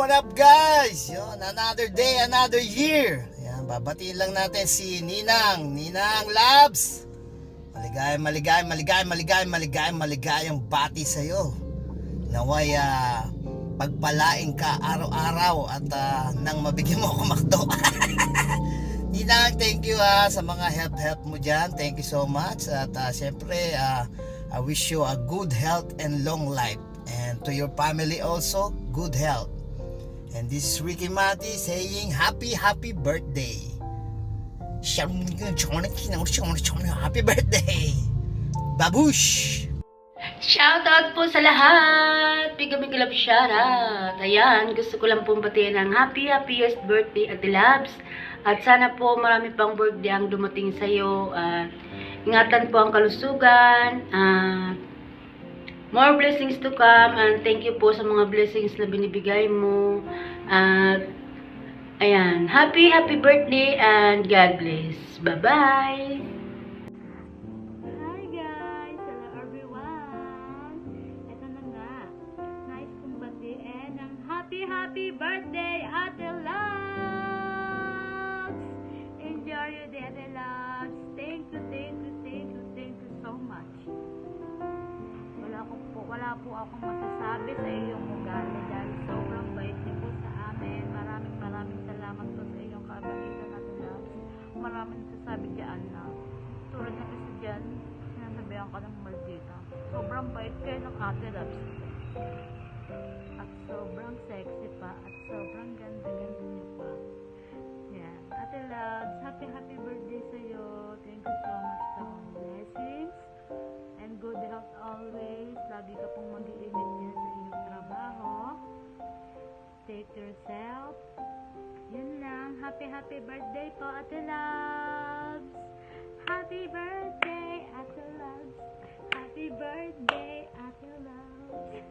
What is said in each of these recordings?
what up guys? Yun, another day, another year. Yan, babatiin lang natin si Ninang Labs. Maligayang bati sa'yo. Naway pagpalain ka araw-araw at nang mabigyan mo ako makdo. Ninang, thank you sa mga help mo dyan. Thank you so much. At syempre, I wish you a good health and long life. And to your family also, good health. And this is Ricky Mati saying happy birthday. Happy birthday, Babush! Shoutout po sa lahat! Big love shoutout! Ayan, gusto ko lang pong batiin ng happiest birthday Ate Labs. At sana po marami pang birthday ang dumating sa'yo. Ingatan po ang kalusugan. More blessings to come. And thank you po sa mga blessings na binibigay mo. Ayan, happy birthday and God bless. Bye-bye! Happy birthday, Ate Labs! Enjoy your day, Ate Labs. Thank you so much. Wala po akong masasabi sa iyong ugali dahil sobrang bait niyo po sa amin. Maraming salamat po sa iyong kabaitan, Ate Labs. Maraming nasasabi dyan na tulad na kasi dyan, sinasabihan ka ng maldita. Sobrang bait kayo ng Ate Labs. At sobrang sexy pa at sobrang ganda niyo pa. Yan. Ate Labs, happy birthday sa'yo. Thank you so much sa mga blessings and good health always. Lagi ka pong mag-iingat yan sa iyong trabaho. Take yourself. Yun lang. Happy birthday po, Ate Labs. Happy birthday, Ate Labs. Happy birthday, Ate Labs.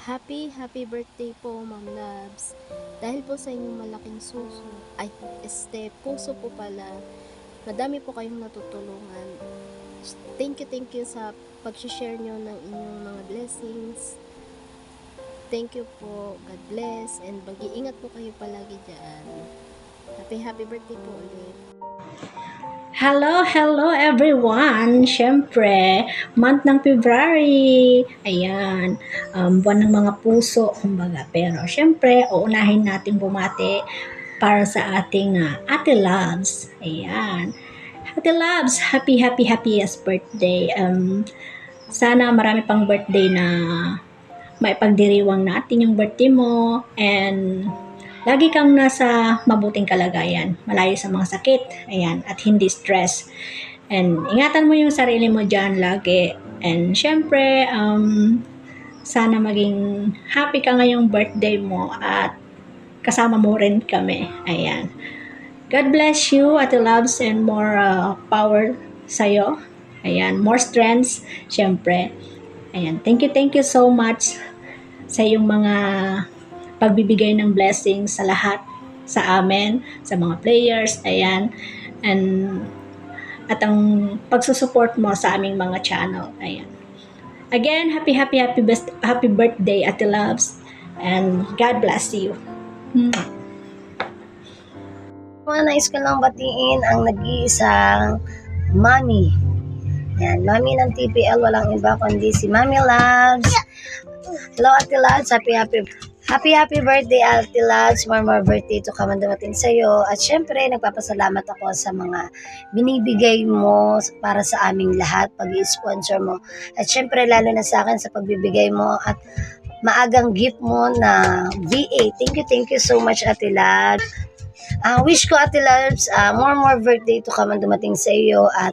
Happy birthday po, Ma'am Labs. Dahil po sa inyong malaking puso po pala, madami po kayong natutulungan. Thank you sa pag-share nyo ng inyong mga blessings. Thank you po. God bless. And mag-iingat po kayo palagi dyan. Happy birthday po ulit. Hello everyone! Siyempre, month ng February. Ayan, buwan ng mga puso, kumbaga. Pero siyempre, uunahin natin bumati para sa ating Ate Labs. Ayan. Ate Labs, happiest birthday. Sana marami pang birthday na maipagdiriwang natin yung birthday mo. And lagi kang nasa mabuting kalagayan, malayo sa mga sakit, ayan, at hindi stress. And ingatan mo yung sarili mo dyan lagi. And syempre, sana maging happy ka ngayong birthday mo at kasama mo rin kami. Ayan. God bless you, Ate Labs, and more power sa'yo. Ayan, more strengths, syempre. Ayan, thank you so much sa iyong mga pagbibigay ng blessings sa lahat, sa amin, sa mga players, ayan, at ang pagsusupport mo sa aming mga channel, ayan. Again, happy birthday, Ate Labs, and God bless you. Nais ko lang batiin ang nag-iisang Mami. Yan, Mami ng TPL, walang iba kundi si Mami Labs. Hello, Ate Labs, Happy birthday, Ate Labs. More birthday to come dumating sa'yo. At syempre, nagpapasalamat ako sa mga binibigay mo para sa aming lahat, pag-i-sponsor mo. At syempre, lalo na sa akin sa pagbibigay mo at maagang gift mo na VA. Thank you so much, Ate Labs. Wish ko, Ate Labs, more birthday to come dumating sa iyo at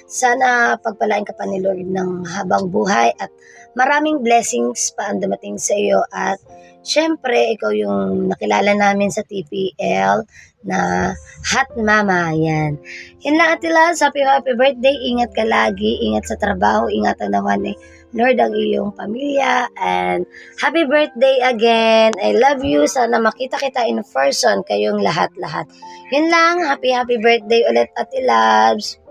sana pagpalain ka pa ni Lord ng habang buhay at maraming blessings pa ang dumating sa iyo at syempre, ikaw yung nakilala namin sa TPL na Hot Mama. Yan. Yan lang, Ate Labs. Happy birthday. Ingat ka lagi. Ingat sa trabaho. Ingatan naman Lord ang iyong pamilya. And happy birthday again. I love you. Sana makita kita in person kayong lahat-lahat. Yan lang. Happy birthday ulit, Ate Labs.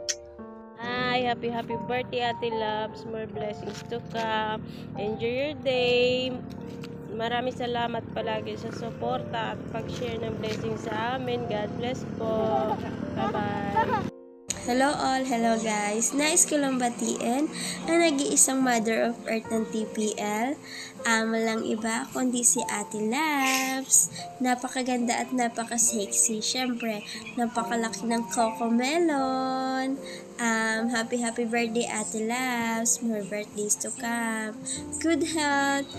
Hi, happy birthday, Ate Labs. More blessings to come. Enjoy your day. maraming salamat palagi sa suporta at pag-share ng blessing sa amin. God bless po. Bye-bye. Hello all, hello guys. Nais ko lang batiin ang nag-iisang Mother of Earth ng TPL. Walang iba kundi si Ate Labs. Napakaganda at napaka-sexy. Syempre, napakalaki ng Coco Melon. Happy birthday Ate Labs. More birthdays to come. Good health.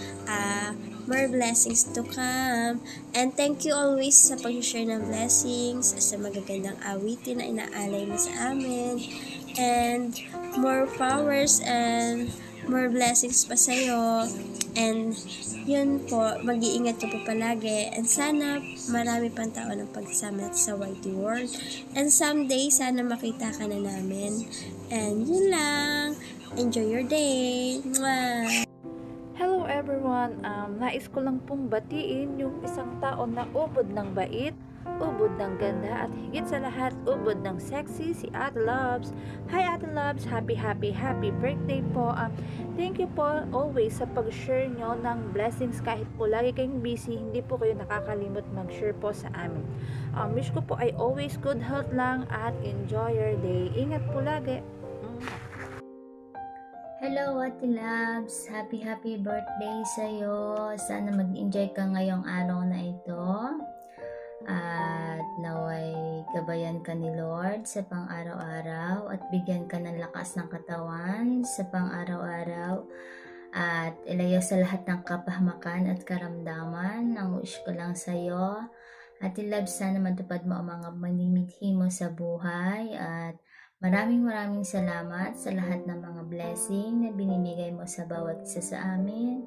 More blessings to come. And thank you always sa pag-share ng blessings, sa magagandang awitin na inaalay mo sa amin. And more powers and more blessings pa sa'yo. And yun po, mag-iingat ka po palagi. And sana marami pang tao ng pagsasama natin sa YT World. And someday, sana makita ka na namin. And yun lang. Enjoy your day. Mwah! Hello everyone! Nais ko lang pong batiin yung isang tao na ubod ng bait, ubod ng ganda, at higit sa lahat, ubod ng sexy, si Ate Loves. Hi Ate Loves! Happy birthday po! Thank you po always sa pag-share nyo ng blessings kahit po lagi kayong busy, hindi po kayo nakakalimot mag-share po sa amin. Wish ko po ay always good health lang at enjoy your day. Ingat po lagi! Hello, Ate Labs! Happy birthday sa'yo! Sana mag-enjoy ka ngayong araw na ito. At naway gabayan ka ni Lord sa pang-araw-araw at bigyan ka ng lakas ng katawan sa pang-araw-araw. At ilayo sa lahat ng kapahamakan at karamdaman. Ang wish ko lang sa'yo. Ate Labs, sana matupad mo ang mga manimithi mo sa buhay. At maraming salamat sa lahat ng mga blessing na binibigay mo sa bawat isa sa amin.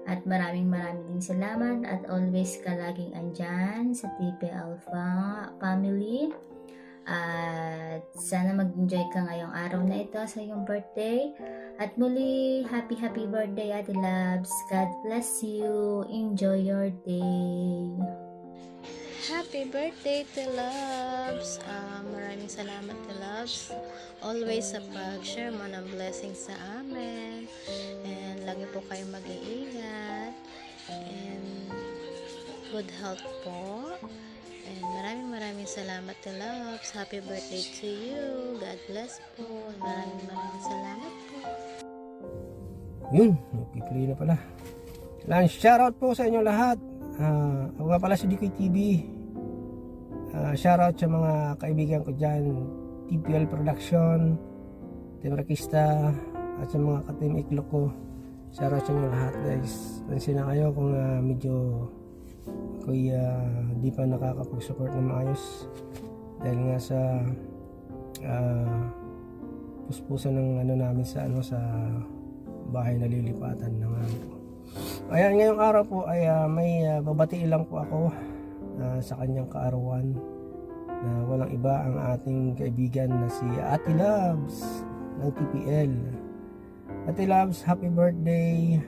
At maraming din salamat at always ka laging andyan sa TPL family. At sana mag-enjoy ka ngayong araw na ito sa iyong birthday. At muli, happy birthday Ate Labs. God bless you. Enjoy your day. Happy birthday to Loves! Maraming salamat to Loves. Always sa pag-share mo ng blessings sa amin. And lagi po kayong mag-iingat. And good health po. And maraming salamat to Loves. Happy birthday to you. God bless po. Maraming salamat po. Yun, nagpiplay na pala. Shoutout po sa inyo lahat. Ako nga pala si DK TV. Shoutout sa mga kaibigan ko dyan, TPL Production, Team Rakista, at sa mga ka-team Iklok ko. Shoutout sa inyo lahat guys. Pansin na kayo kung medyo ako'y di pa nakakapag-support ng maayos dahil nga sa puspusan ng namin sa bahay na lilipatan ng Ayan, ngayong araw po ay may babatiin lang po ako sa kanyang kaarawan na walang iba ang ating kaibigan na si Ate Labs ng TPL. Ate Labs, happy birthday!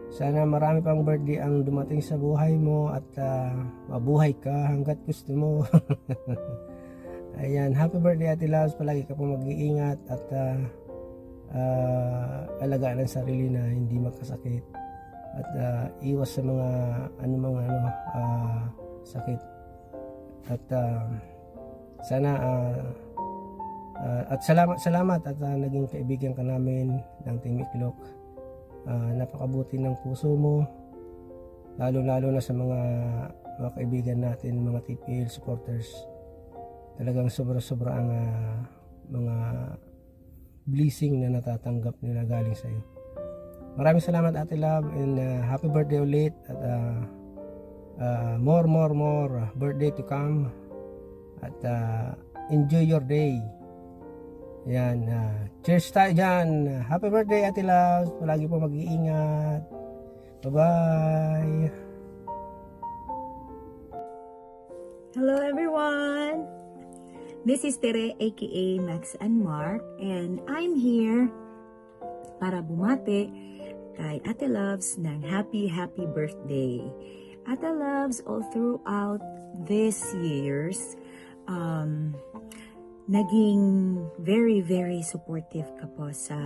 Sana marami pang birthday ang dumating sa buhay mo at mabuhay ka hanggat gusto mo. Ayan, happy birthday Ate Labs, palagi ka po mag-iingat at alagaan ang sarili na hindi magkasakit. At iwas sa mga sakit. At sana at salamat at naging kaibigan ka namin ng Team Iklok. Napakabuti ng puso mo, lalo na sa mga kaibigan natin, mga TPL supporters. Talagang sobra ang mga blessing na natatanggap nila galing sa iyo. Maraming salamat Ate Love, and happy birthday ulit at more birthday to come at enjoy your day. Yan, cheers tayo dyan. Happy birthday Ate Love, palagi po mag-iingat. Bye bye. Hello everyone, this is Tere aka Max and Mark, and I'm here para bumati kay Ate Loves ng happy birthday. Ate Loves, all throughout these years, naging very supportive ka po sa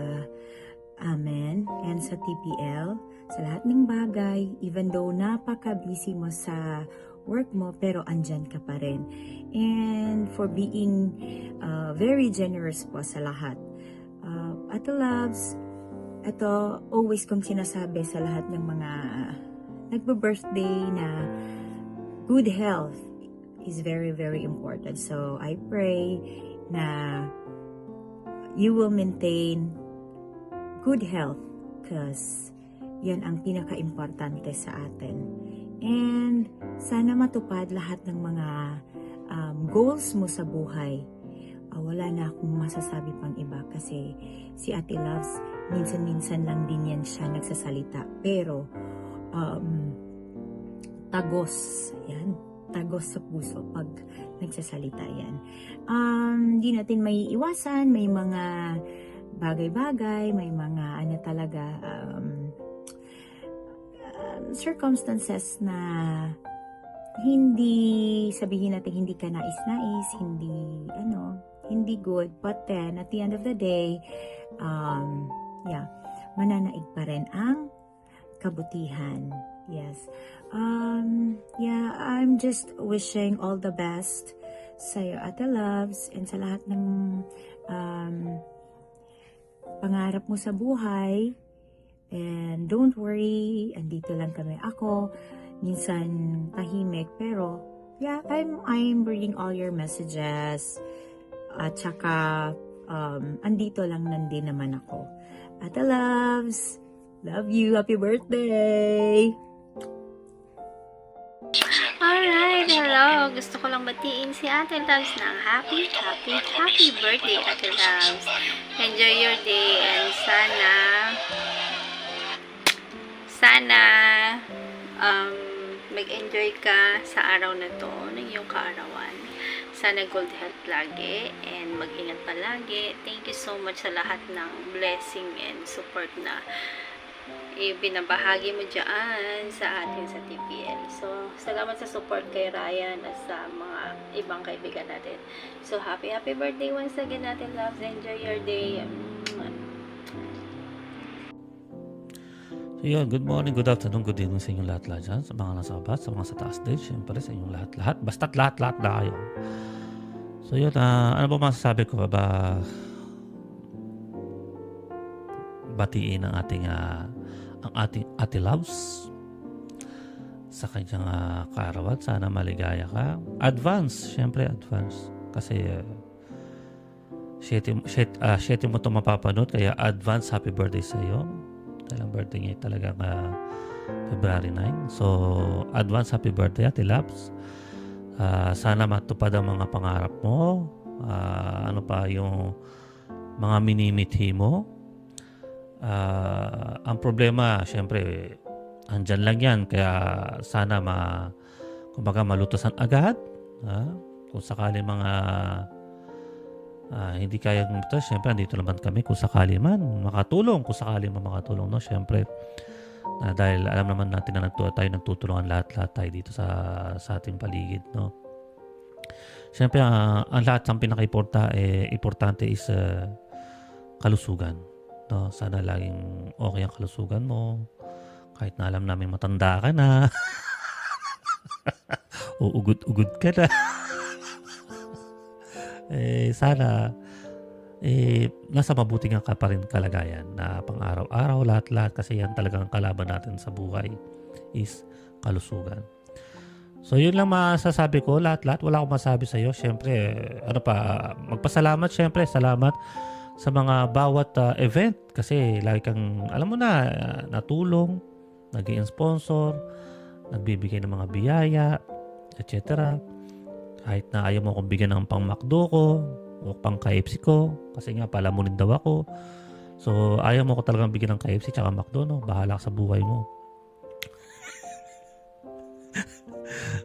amin and sa TPL. sa lahat ng bagay, even though napaka-busy mo sa work mo, pero andyan ka pa rin. And for being very generous po sa lahat. Ate Loves, ito always kong sinasabi sa lahat ng mga nagbe-birthday na good health is very, very important. So, I pray na you will maintain good health because yan ang pinaka-importante sa atin. And sana matupad lahat ng mga goals mo sa buhay. Wala na akong masasabi pang iba kasi si Ate Loves, minsan-minsan lang din yan siya nagsasalita. Pero, tagos. Yan. Tagos sa puso pag nagsasalita yan. Di natin may iwasan. May mga bagay-bagay. May mga talaga circumstances na hindi sabihin natin hindi ka nais-nais, hindi good, but then at the end of the day, mananaig pa rin ang kabutihan. Yes. I'm just wishing all the best sa iyo, Ate Loves, and sa lahat ng pangarap mo sa buhay. And don't worry, andito lang kami. Ako, minsan tahimik, pero I'm reading all your messages. At saka, andito lang nandin naman ako. Ate Loves, love you. Happy birthday! Alright, hello. Gusto ko lang batiin si Ate Loves ng happy birthday, Ate Loves. Enjoy your day and sana mag-enjoy ka sa araw na to, ng iyong kaarawan. Sana good health lagi and mag-ingat palagi. Thank you so much sa lahat ng blessing and support na ibinabahagi mo dyan sa atin sa TPL. So, salamat sa support kay Ryan at sa mga ibang kaibigan natin. So, happy birthday once again, Ate Loves. Enjoy your day. So yun, good morning, good afternoon, good evening sa inyong lahat-lahat dyan. Sa mga nasa baba, sa mga sa taas din, syempre sa inyong lahat-lahat. Basta't lahat-lahat na kayo. So yun, ano ba masasabi ko ba batiin ang ating Ate Loves sa kanyang kaarawan. Sana maligaya ka. Advance, syempre advance. Kasi 7 mo ito mapapanood, kaya advance happy birthday sa iyo. Dahil ang birthday niya talagang February 9. So, advance happy birthday, Ate Loves. Sana matupad ang mga pangarap mo. Ano pa yung mga minimithi mo. Ang problema, syempre, andyan lang yan. Kaya sana kumbaga malutasan agad. Kung sakali mga hindi kayang ito, syempre andito naman kami kung sakali man makatulong, no? Syempre dahil alam naman natin na tayo nagtutulungan lahat tayo dito sa ating paligid, no? Syempre ang lahat ng importante is kalusugan, no? Sana laging okay ang kalusugan mo kahit na alam namin matanda ka na o ugod ka na. Sana nasa mabuting ka pa rin kalagayan na pang araw-araw lahat kasi yan talagang kalaban natin sa buhay is kalusugan. So yun lang masasabi ko, lahat wala akong masabi sa iyo. Syempre magpasalamat, syempre salamat sa mga bawat event kasi lagi kang alam mo na natulong, naging sponsor, nagbibigay ng mga biyaya, etc. Kahit na ayaw mo akong bigyan ng pang McDo ko o pang KFC ko kasi nga palamunin daw ako. So ayaw mo ko talagang bigyan ng KFC tsaka McDo, no? Bahala ka sa buhay mo.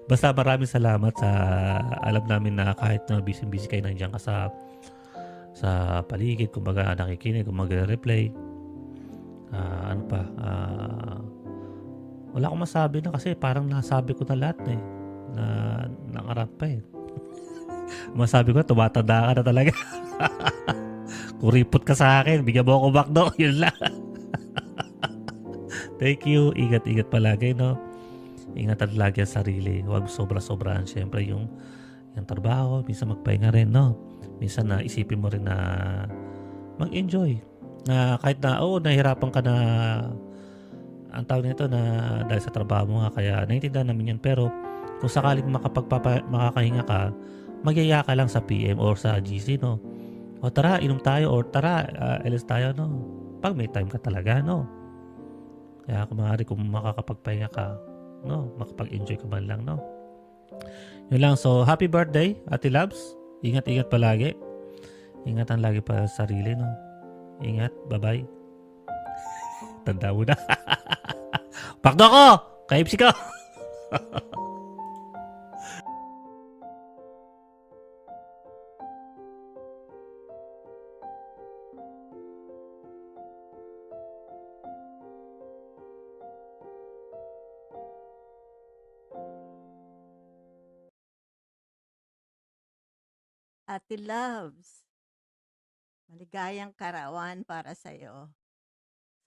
Basta maraming salamat sa alam namin na kahit na busy kayo nandiyan ka sa paligid, kumbaga nakikinig, kung magre-replay. Wala akong masabi na kasi parang nasabi ko na lahat na nangarap pa masabi ko, tumatanda ka na talaga. Kuripot ka sa akin, bigyan mo ako McDo, yun lang. Thank you. Ingat-ingat palagi, no? Ingatan lagi ang sarili. Huwag sobra-sobrahan. Siyempre, yung trabaho, minsan magpahinga rin, no? Minsan na isipin mo rin na mag-enjoy. Na kahit na, nahihirapan ka na ang tawag nito na dahil sa trabaho mo nga, kaya naiintindihan namin yan. Pero kung sakaling makakahinga ka, magyaya ka lang sa PM or sa GC, no? O tara, inom tayo, or tara, LS tayo, no? Pag may time ka talaga, no? Kaya kung maaari, kung makakapagpahinga ka, no? Makapag-enjoy ka man lang, no? Yun lang. So, happy birthday, Ate Labs. Ingat-ingat palagi. Ingatan lagi pa sa sarili, no? Ingat. Bye-bye. Tanda mo na. Pakdo ko! KFC ko! Ate Loves, maligayang karawan para sa'yo.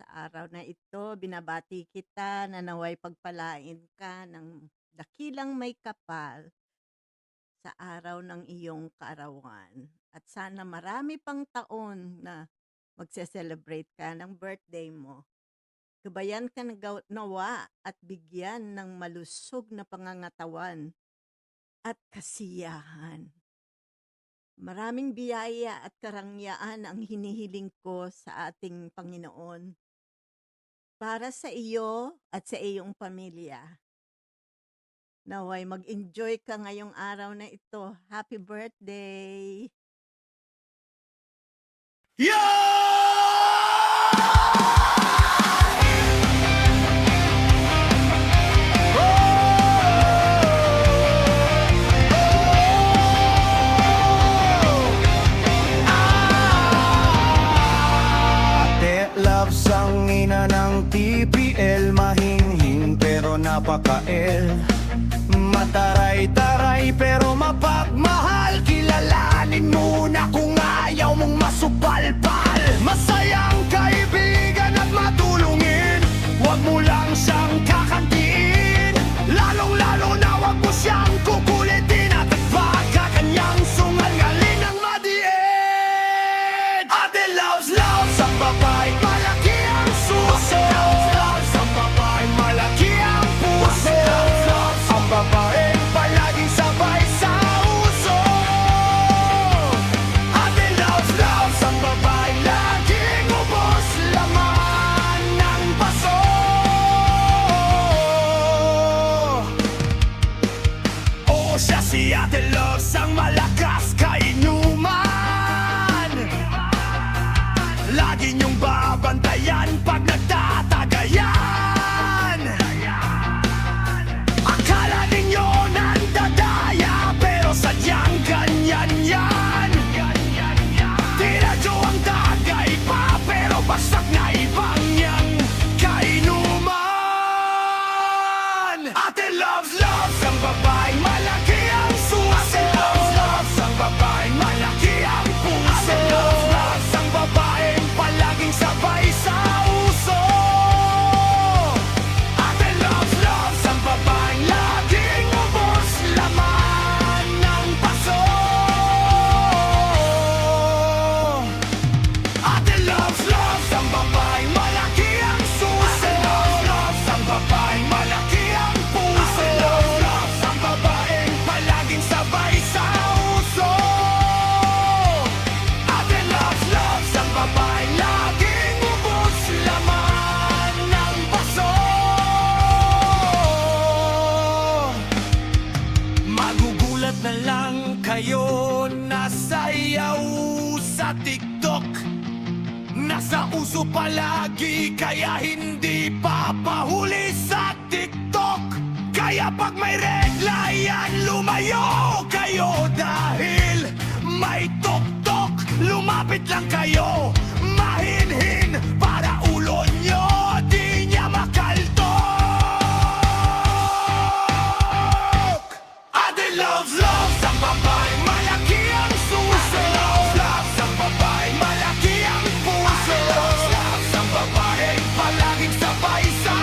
Sa araw na ito, binabati kita na naway pagpalain ka ng dakilang may kapal sa araw ng iyong kaarawan. At sana marami pang taon na magse-celebrate ka ng birthday mo. Gabayan ka nawa at bigyan ng malusog na pangangatawan at kasiyahan. Maraming biyaya at karangyaan ang hinihiling ko sa ating Panginoon para sa iyo at sa iyong pamilya. Naway mag-enjoy ka ngayong araw na ito. Happy birthday! Loves ang ina ng TPL, mahinhin pero napakael. Mataray-taray pero mapagmahal. Kilalanin muna kung ayaw mong masupalpal. Masayang kaibigan at matulungin. Huwag mo lang siyang kakantiin. Lalong-lalo na huwag mo siyang kukulitin. At baka kanyang sungal-ngalin ang madiin. Ate Loves, loves ang babae. Malaki ang suso. Loves ang babae. Malaki ang puso. Loves ang babae. Palaging sabay sa uso. Ate Loves, loves ang babae. Laging ubos laman ng paso. Oo, siya si Ate Loves ang malakas kainuman. Lagi niyong babantayan pag nagtatagayan. Akala ninyo nandadaya, pero sadyang ganyan yan. Tiradyo ang tagay pa, pero bagsak na ibang yang kainuman. Ate Loves, loves ang babae, malaki ang suso. Ate Loves, loves ang babae, malaki ang puso. Ate Loves, loves ang babae, palaging sabay sa uso. Ate Loves, loves ang babae, laging ubos laman ng paso. Ate Loves, loves ang babae, malaki ang suso. Ate Loves, loves ang babae, malaki ang puso. Ate Loves, loves ang babae, palaging sabay sa uso. Ate Loves, loves ang babae, laging ubos laman ng paso. Magugulat na lang kayo na sayaw sa TikTok. Nasa uso palagi kaya hindi papahuli sa TikTok. Kaya pag may regla yan, lumayo kayo dahil may tok-tok. Lumapit lang kayo, mahinhin para ulo nyo di niya makaltok. Ate Loves, loves ang babae, malaki ang suso. Ate Loves, loves ang babae, malaki ang puso. Ate Loves, loves ang babae, palaging sabay sa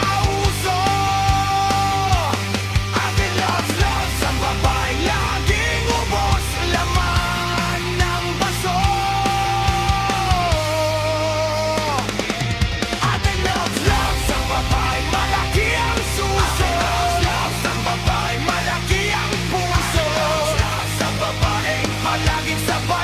laging sabay